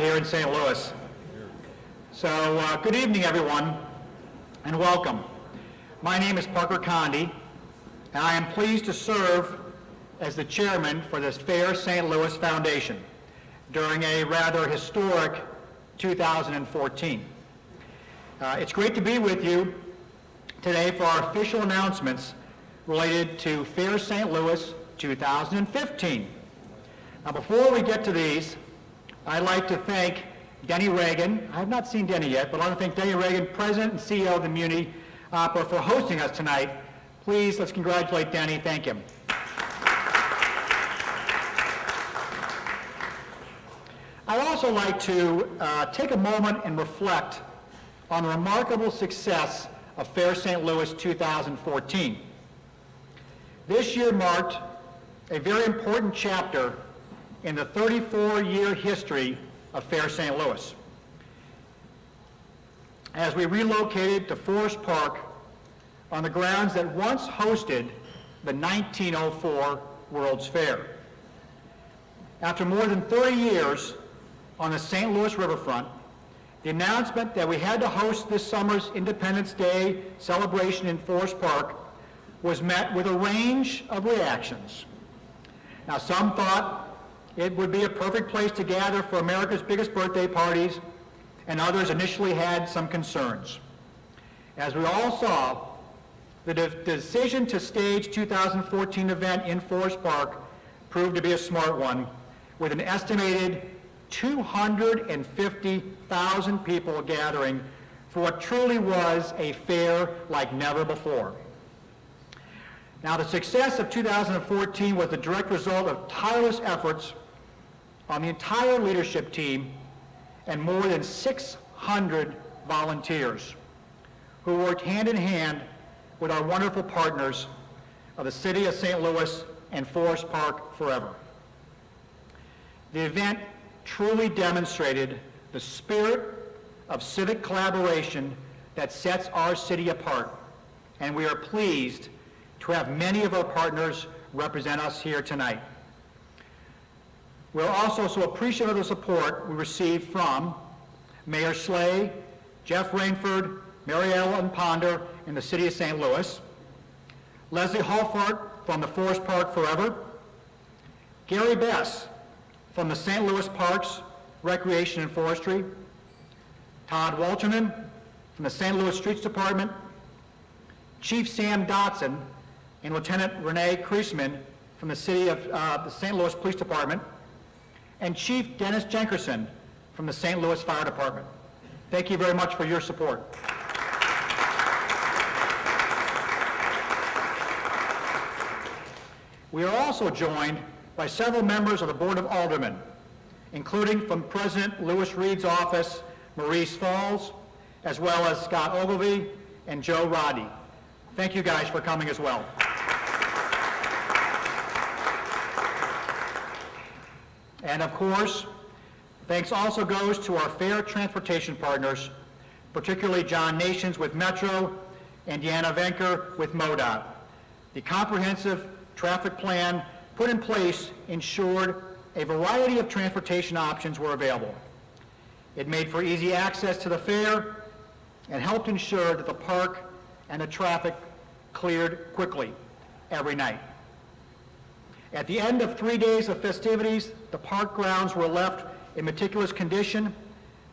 here in St. Louis. So good evening, everyone, and welcome. My name is Parker Condi, and I am pleased to serve as the chairman for this Fair St. Louis Foundation during a rather historic 2014. It's great to be with you today for our official announcements related to Fair St. Louis 2015. Now, before we get to these, I'd like to thank Denny Reagan. I have not seen Denny yet, but I want to thank Denny Reagan, President and CEO of the Muni Opera, for hosting us tonight. Please, let's congratulate Denny. Thank him. I'd also like to take a moment and reflect on the remarkable success of Fair St. Louis 2014. This year marked a very important chapter in the 34-year history of Fair St. Louis, as we relocated to Forest Park on the grounds that once hosted the 1904 World's Fair. After more than 30 years on the St. Louis riverfront, the announcement that we had to host this summer's Independence Day celebration in Forest Park was met with a range of reactions. Now, some thought it would be a perfect place to gather for America's biggest birthday parties, and others initially had some concerns. As we all saw, the decision to stage 2014 event in Forest Park proved to be a smart one, with an estimated 250,000 people gathering for what truly was a fair like never before. Now, the success of 2014 was the direct result of tireless efforts on the entire leadership team and more than 600 volunteers who worked hand in hand with our wonderful partners of the City of St. Louis and Forest Park Forever. The event truly demonstrated the spirit of civic collaboration that sets our city apart, and we are pleased to have many of our partners represent us here tonight. We're also so appreciative of the support we received from Mayor Slay, Jeff Rainford, Mary Ellen Ponder in the City of St. Louis, Leslie Halfart from the Forest Park Forever, Gary Bess from the St. Louis Parks, Recreation and Forestry, Todd Walterman from the St. Louis Streets Department, Chief Sam Dotson and Lieutenant Renee Kreisman from the City of the St. Louis Police Department, and Chief Dennis Jenkerson from the St. Louis Fire Department. Thank you very much for your support. We are also joined by several members of the Board of Aldermen, including from President Lewis Reed's office, Maurice Falls, as well as Scott Ogilvie and Joe Roddy. Thank you guys for coming as well. And of course, thanks also goes to our fair transportation partners, particularly John Nations with Metro and Deanna Venker with MoDOT. The comprehensive traffic plan put in place ensured a variety of transportation options were available. It made for easy access to the fair and helped ensure that the park and the traffic cleared quickly every night. At the end of 3 days of festivities, the park grounds were left in meticulous condition,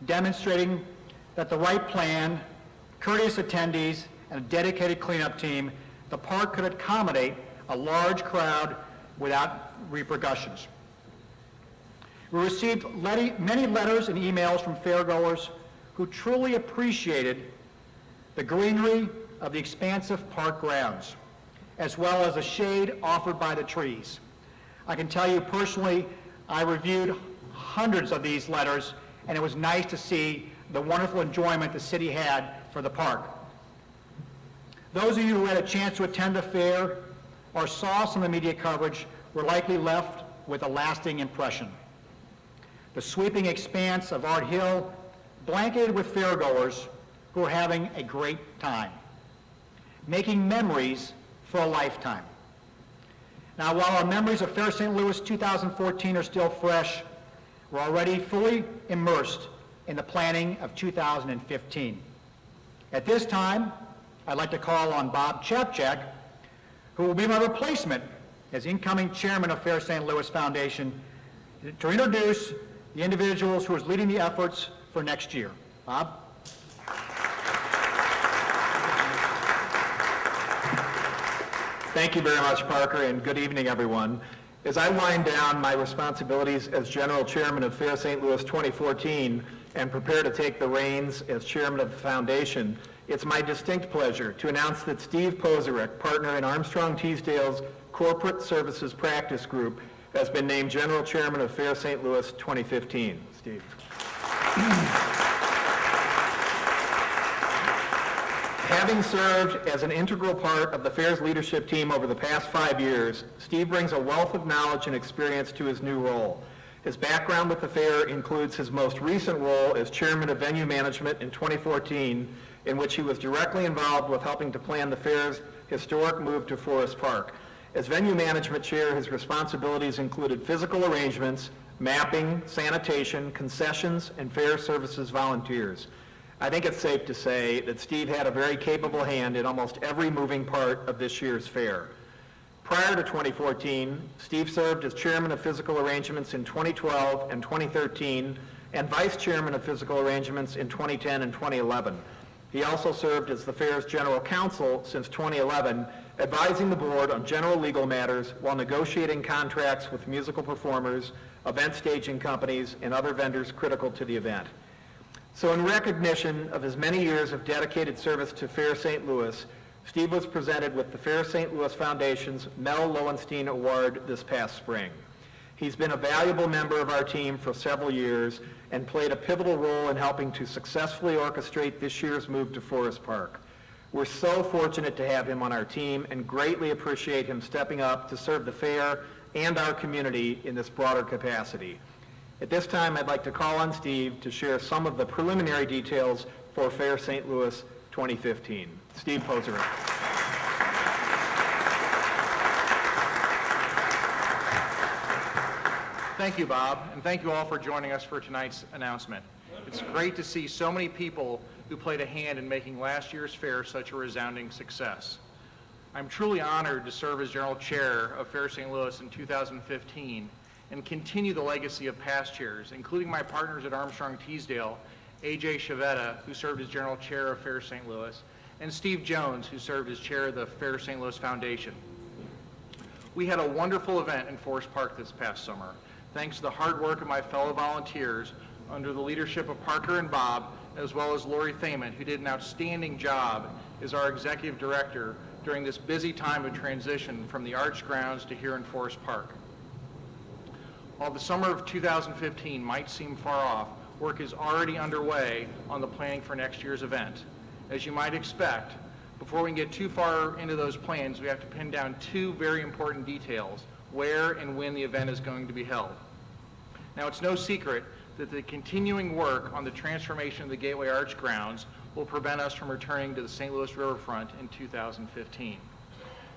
demonstrating that the right plan, courteous attendees, and a dedicated cleanup team, the park could accommodate a large crowd without repercussions. We received many letters and emails from fairgoers who truly appreciated the greenery of the expansive park grounds, as well as the shade offered by the trees. I can tell you personally, I reviewed hundreds of these letters, and it was nice to see the wonderful enjoyment the city had for the park. Those of you who had a chance to attend the fair or saw some of the media coverage were likely left with a lasting impression. The sweeping expanse of Art Hill blanketed with fairgoers who were having a great time, making memories for a lifetime. Now, while our memories of Fair St. Louis 2014 are still fresh, We're already fully immersed in the planning of 2015. At this time, I'd like to call on Bob Chapchak, who will be my replacement as incoming chairman of Fair St. Louis Foundation, to introduce the individuals who is leading the efforts for next year. Bob? Thank you very much, Parker, and good evening, everyone. As I wind down my responsibilities as General Chairman of Fair St. Louis 2014 and prepare to take the reins as Chairman of the Foundation, it's my distinct pleasure to announce that Steve Pozarek, partner in Armstrong Teasdale's Corporate Services Practice Group, has been named General Chairman of Fair St. Louis 2015. Steve. Having served as an integral part of the Fair's leadership team over the past 5 years, Steve brings a wealth of knowledge and experience to his new role. His background with the Fair includes his most recent role as Chairman of Venue Management in 2014, in which he was directly involved with helping to plan the Fair's historic move to Forest Park. As Venue Management Chair, his responsibilities included physical arrangements, mapping, sanitation, concessions, and Fair Services volunteers. I think it's safe to say that Steve had a very capable hand in almost every moving part of this year's fair. Prior to 2014, Steve served as Chairman of Physical Arrangements in 2012 and 2013, and Vice Chairman of Physical Arrangements in 2010 and 2011. He also served as the Fair's General Counsel since 2011, advising the board on general legal matters while negotiating contracts with musical performers, event staging companies, and other vendors critical to the event. So in recognition of his many years of dedicated service to Fair St. Louis, Steve was presented with the Fair St. Louis Foundation's Mel Lowenstein Award this past spring. He's been a valuable member of our team for several years and played a pivotal role in helping to successfully orchestrate this year's move to Forest Park. We're so fortunate to have him on our team and greatly appreciate him stepping up to serve the Fair and our community in this broader capacity. At this time, I'd like to call on Steve to share some of the preliminary details for Fair St. Louis 2015. Steve Pozarek. Thank you, Bob, and thank you all for joining us for tonight's announcement. It's great to see so many people who played a hand in making last year's fair such a resounding success. I'm truly honored to serve as General Chair of Fair St. Louis in 2015 and continue the legacy of past chairs, including my partners at Armstrong Teasdale, A.J. Chavetta, who served as General Chair of Fair St. Louis, and Steve Jones, who served as Chair of the Fair St. Louis Foundation. We had a wonderful event in Forest Park this past summer, thanks to the hard work of my fellow volunteers under the leadership of Parker and Bob, as well as Lori Thaman, who did an outstanding job as our Executive Director during this busy time of transition from the Arch grounds to here in Forest Park. While the summer of 2015 might seem far off, work is already underway on the planning for next year's event. As you might expect, before we can get too far into those plans, we have to pin down two very important details: where and when the event is going to be held. Now, it's no secret that the continuing work on the transformation of the Gateway Arch grounds will prevent us from returning to the St. Louis riverfront in 2015.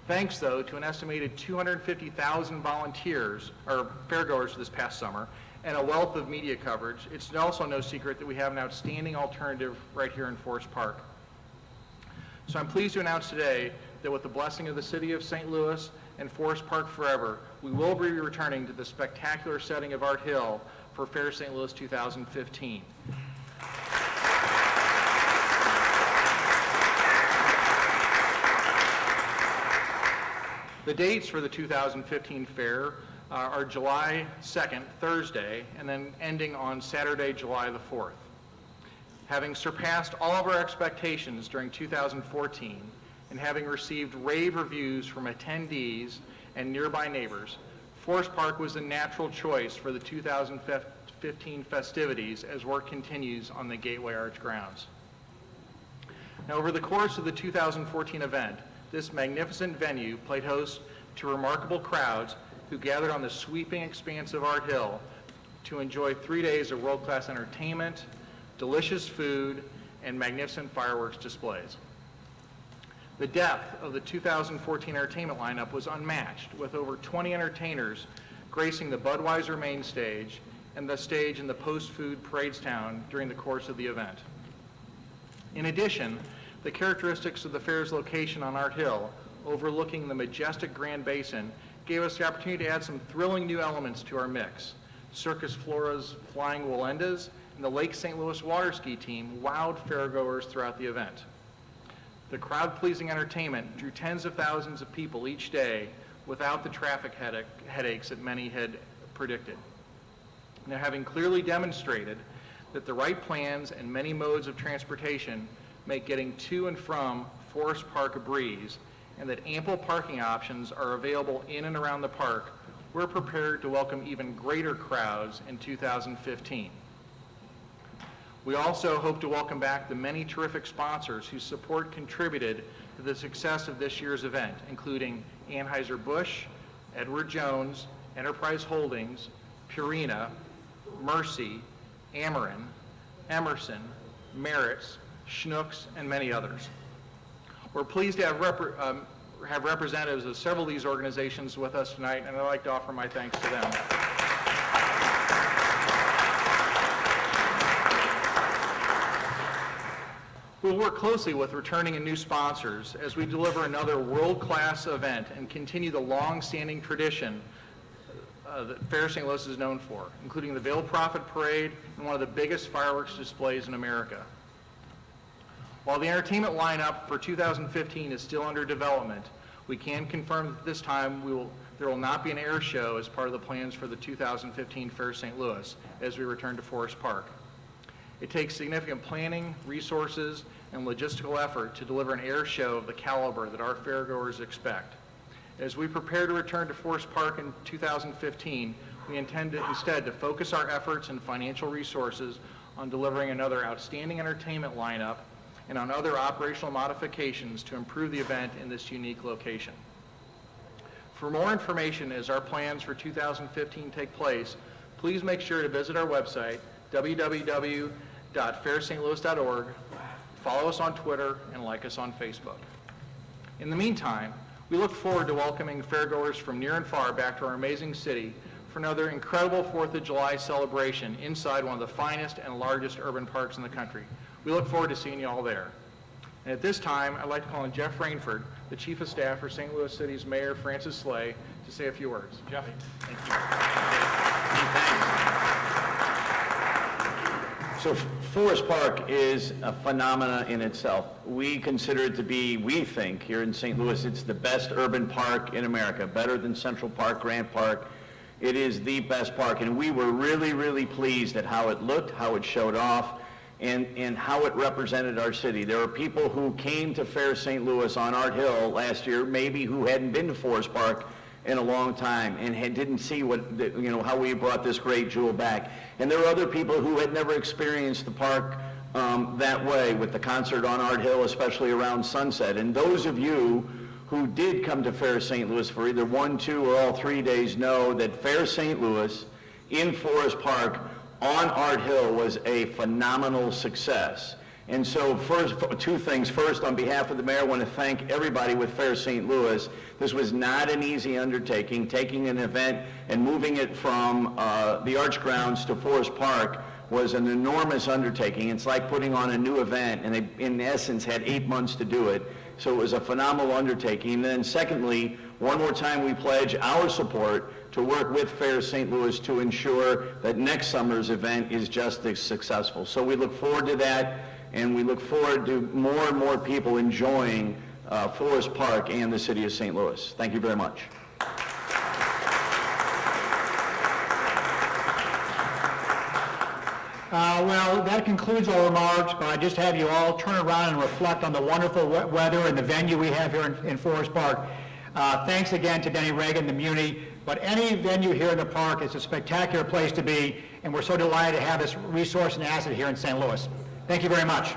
Thanks, though, to an estimated 250,000 volunteers, or fairgoers this past summer, and a wealth of media coverage, it's also no secret that we have an outstanding alternative right here in Forest Park. So I'm pleased to announce today that with the blessing of the City of St. Louis and Forest Park forever, we will be returning to the spectacular setting of Art Hill for Fair St. Louis 2015. The dates for the 2015 fair are July 2nd, Thursday, and then ending on Saturday, July the 4th. Having surpassed all of our expectations during 2014 and having received rave reviews from attendees and nearby neighbors, Forest Park was a natural choice for the 2015 festivities as work continues on the Gateway Arch grounds. Now, over the course of the 2014 event, this magnificent venue played host to remarkable crowds who gathered on the sweeping expanse of Art Hill to enjoy 3 days of world-class entertainment, delicious food, and magnificent fireworks displays. The depth of the 2014 entertainment lineup was unmatched, with over 20 entertainers gracing the Budweiser main stage and the stage in the post-food Paradestown during the course of the event. In addition, the characteristics of the fair's location on Art Hill, overlooking the majestic Grand Basin, gave us the opportunity to add some thrilling new elements to our mix. Circus Flora's Flying Walendas and the Lake St. Louis water ski team wowed fairgoers throughout the event. The crowd-pleasing entertainment drew tens of thousands of people each day without the traffic headaches that many had predicted. Now, having clearly demonstrated that the right plans and many modes of transportation make getting to and from Forest Park a breeze, and that ample parking options are available in and around the park, we're prepared to welcome even greater crowds in 2015. We also hope to welcome back the many terrific sponsors whose support contributed to the success of this year's event, including Anheuser-Busch, Edward Jones, Enterprise Holdings, Purina, Mercy, Ameren, Emerson, Meritz, Schnucks, and many others. We're pleased to have representatives of several of these organizations with us tonight, and I'd like to offer my thanks to them. We'll work closely with returning and new sponsors as we deliver another world-class event and continue the long-standing tradition that Fair St. Louis is known for, including the Veiled Prophet Parade and one of the biggest fireworks displays in America. While the entertainment lineup for 2015 is still under development, we can confirm that this time there will not be an air show as part of the plans for the 2015 Fair St. Louis as we return to Forest Park. It takes significant planning, resources, and logistical effort to deliver an air show of the caliber that our fairgoers expect. As we prepare to return to Forest Park in 2015, we intend instead to focus our efforts and financial resources on delivering another outstanding entertainment lineup and on other operational modifications to improve the event in this unique location. For more information as our plans for 2015 take place, please make sure to visit our website, www.fairstlouis.org, follow us on Twitter, and like us on Facebook. In the meantime, we look forward to welcoming fairgoers from near and far back to our amazing city for another incredible 4th of July celebration inside one of the finest and largest urban parks in the country. We look forward to seeing you all there. And at this time, I'd like to call on Jeff Rainford, the Chief of Staff for St. Louis City's Mayor Francis Slay, to say a few words. Jeff. Thank you. So Forest Park is a phenomena in itself. We consider it to be, we think, here in St. Louis, it's the best urban park in America, better than Central Park, Grant Park. It is the best park, and we were really, really pleased at how it looked, how it showed off, and how it represented our city. There are people who came to Fair St. Louis on Art Hill last year, maybe who hadn't been to Forest Park in a long time and didn't see how we brought this great jewel back. And there are other people who had never experienced the park that way with the concert on Art Hill, especially around sunset. And those of you who did come to Fair St. Louis for either 1, 2, or all 3 days know that Fair St. Louis in Forest Park on Art Hill was a phenomenal success. And so first, two things. First, on behalf of the mayor, I want to thank everybody with Fair St. Louis. This was not an easy undertaking. Taking an event and moving it from the Arch Grounds to Forest Park was an enormous undertaking. It's like putting on a new event, and they, in essence, had 8 months to do it. So it was a phenomenal undertaking. And then secondly, one more time, we pledge our support to work with Fair St. Louis to ensure that next summer's event is just as successful. So we look forward to that. And we look forward to more and more people enjoying Forest Park and the city of St. Louis. Thank you very much. Well, that concludes our remarks, but I just have you all turn around and reflect on the wonderful weather and the venue we have here in Forest Park. Thanks again to Denny Reagan, the Muni, but any venue here in the park is a spectacular place to be, and we're so delighted to have this resource and asset here in St. Louis. Thank you very much.